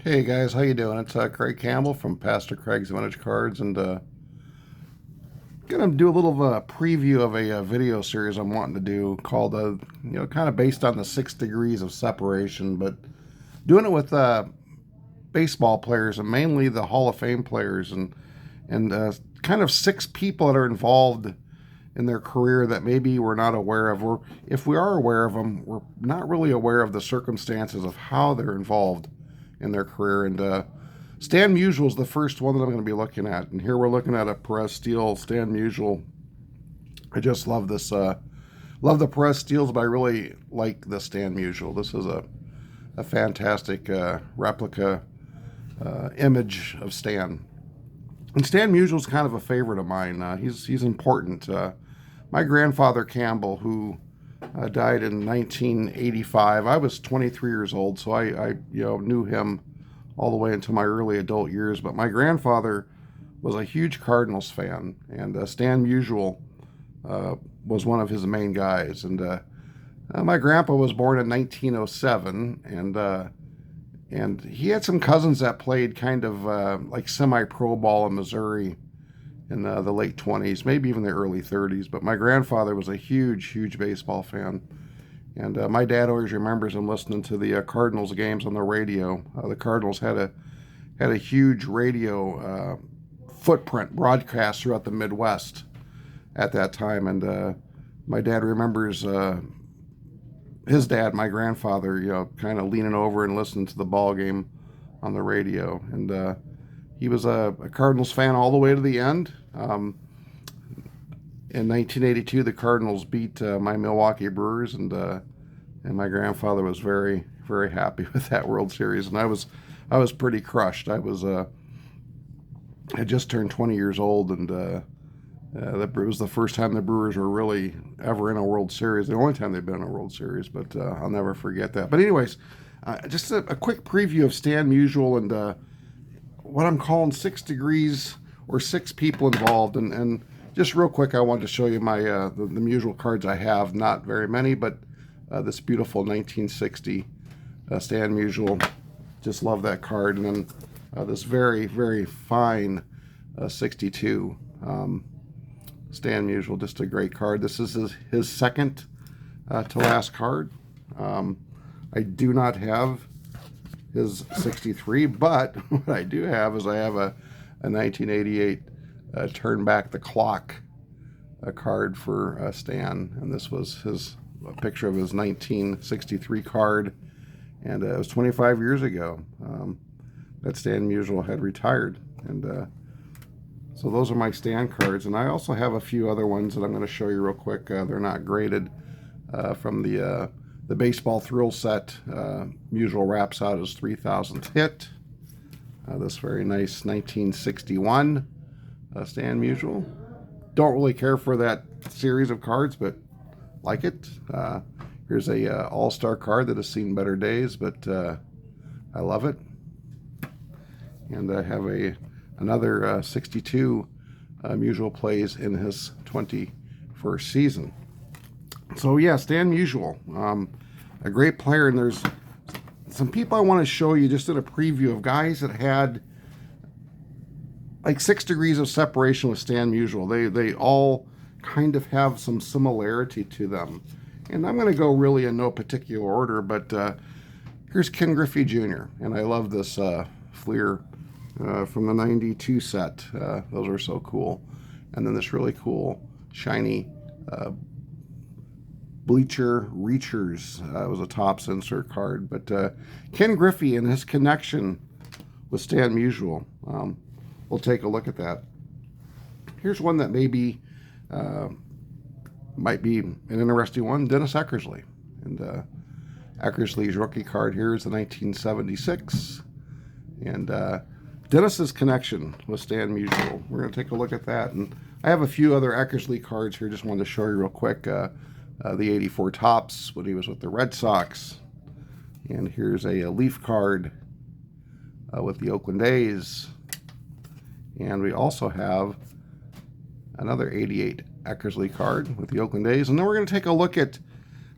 Hey guys, how you doing? It's Craig Campbell from Pastor Craig's Vintage Cards, and gonna do a little of a preview of a video series I'm wanting to do called, kind of based on the 6 degrees of separation, but doing it with baseball players and mainly the Hall of Fame players, and kind of 6 people that are involved in their career that maybe we're not aware of, or if we are aware of them, we're not really aware of the circumstances of how they're involved in their career. And Stan Musial is the first one that I'm going to be looking at. And here we're looking at a Perez Steel Stan Musial. I just love this. Love the Perez Steels, but I really like the Stan Musial. This is a fantastic replica image of Stan. And Stan Musial is kind of a favorite of mine. He's important. My grandfather Campbell, who died in 1985. I was 23 years old, so I knew him all the way into my early adult years. But my grandfather was a huge Cardinals fan, and Stan Musial was one of his main guys. And my grandpa was born in 1907, and he had some cousins that played kind of like semi-pro ball in Missouri in the late 20s, maybe even the early 30s. But my grandfather was a huge baseball fan. And my dad always remembers him listening to the Cardinals games on the radio. The Cardinals had a huge radio footprint broadcast throughout the Midwest at that time. And my dad remembers his dad, my grandfather, kind of leaning over and listening to the ball game on the radio. And he was a Cardinals fan all the way to the end. In 1982, the Cardinals beat my Milwaukee Brewers, and my grandfather was very happy with that World Series, and I was pretty crushed. I had just turned 20 years old, and it was the first time the Brewers were really ever in a World Series. The only time they've been in a World Series, but I'll never forget that. But anyways, just a quick preview of Stan Musial and what I'm calling 6 degrees or 6 people involved. And just real quick, I wanted to show you my the Musial cards I have. Not very many, but this beautiful 1960 Stan Musial. Just love that card. And then this very fine 62 Stan Musial. Just a great card. This is his second to last card. I do not have his 63, but what I do have is I have a 1988 Turn Back the Clock card for Stan, and this was a picture of his 1963 card, and it was 25 years ago that Stan Musial had retired. And so those are my Stan cards, and I also have a few other ones that I'm going to show you real quick. They're not graded from the Baseball Thrill set. Musial wraps out his 3,000th hit. This very nice 1961 Stan Musial. Don't really care for that series of cards, but like it. Here's a all-star card that has seen better days, but I love it. And I have another 62 Musial plays in his 21st season. So yeah, Stan Musial, a great player. And there's some people I want to show you just in a preview of guys that had like 6 degrees of separation with Stan Musial. They all kind of have some similarity to them. And I'm going to go really in no particular order, but here's Ken Griffey Jr. And I love this Fleer from the 92 set. Those are so cool. And then this really cool, shiny Bleacher Reachers was a Topps insert card. But Ken Griffey and his connection with Stan Musial, we'll take a look at that. Here's one that maybe might be an interesting one. Dennis Eckersley. And Eckersley's rookie card here is the 1976. And Dennis's connection with Stan Musial. We're going to take a look at that. And I have a few other Eckersley cards here. Just wanted to show you real quick. The 84 Topps when he was with the Red Sox. And here's a Leaf card with the Oakland A's. And we also have another 88 Eckersley card with the Oakland A's. And then we're going to take a look at,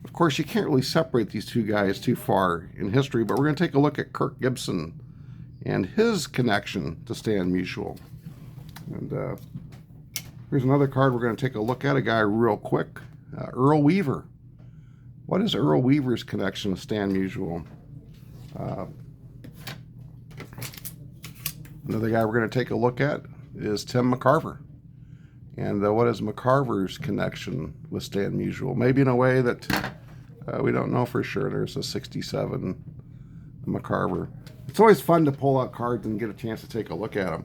of course, you can't really separate these two guys too far in history, but we're going to take a look at Kirk Gibson and his connection to Stan Musial. And here's another card we're going to take a look at, a guy real quick. Earl Weaver. What is Earl Weaver's connection to Stan Musial? Another guy we're going to take a look at is Tim McCarver. And what is McCarver's connection with Stan Musial? Maybe in a way that we don't know for sure. There's a 67 McCarver. It's always fun to pull out cards and get a chance to take a look at them.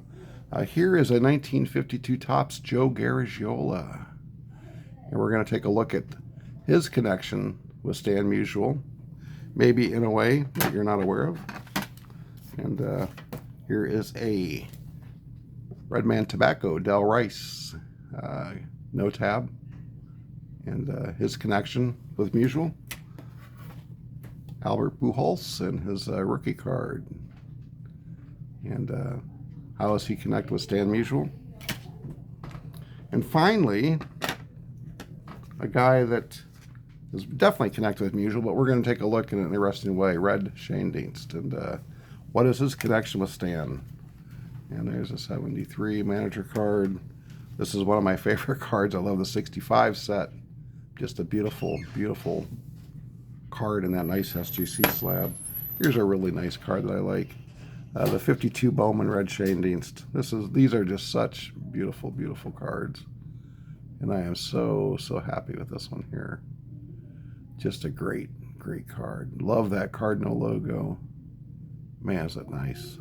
Here is a 1952 Topps Joe Garagiola. And we're going to take a look at his connection with Stan Musial. Maybe in a way that you're not aware of. And here is a Redman Tobacco, Del Rice, no tab, and his connection with Musial. Albert Pujols and his rookie card. And how does he connect with Stan Musial? And finally, a guy that is definitely connected with Musial, but we're going to take a look in an interesting way. Red Schoendienst. And what is his connection with Stan? And there's a 73 manager card. This is one of my favorite cards. I love the 65 set. Just a beautiful, beautiful card in that nice SGC slab. Here's a really nice card that I like. The 52 Bowman Red Schoendienst. These are just such beautiful, beautiful cards. And I am so, so happy with this one here. Just a great, great card. Love that Cardinal logo. Man, is that nice.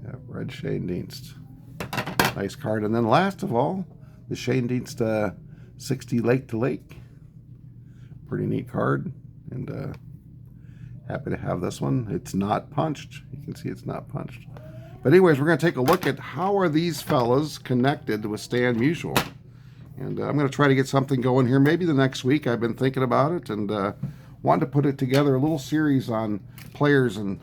Yeah, Red Schoendienst. Nice card. And then last of all, the Schoendienst 60 Lake to Lake. Pretty neat card. And happy to have this one. It's not punched. You can see it's not punched. But anyways, we're going to take a look at how are these fellas connected with Stan Musial. And I'm going to try to get something going here maybe the next week. I've been thinking about it and wanted to put it together, a little series on players and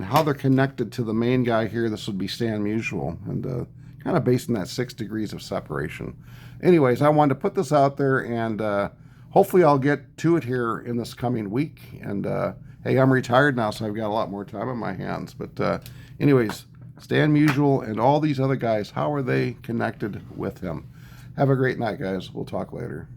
how they're connected to the main guy here. This would be Stan Musial, and kind of based on that 6 degrees of separation. Anyways, I wanted to put this out there, and hopefully I'll get to it here in this coming week. And hey, I'm retired now, so I've got a lot more time on my hands. But anyways, Stan Musial and all these other guys, how are they connected with him? Have a great night, guys. We'll talk later.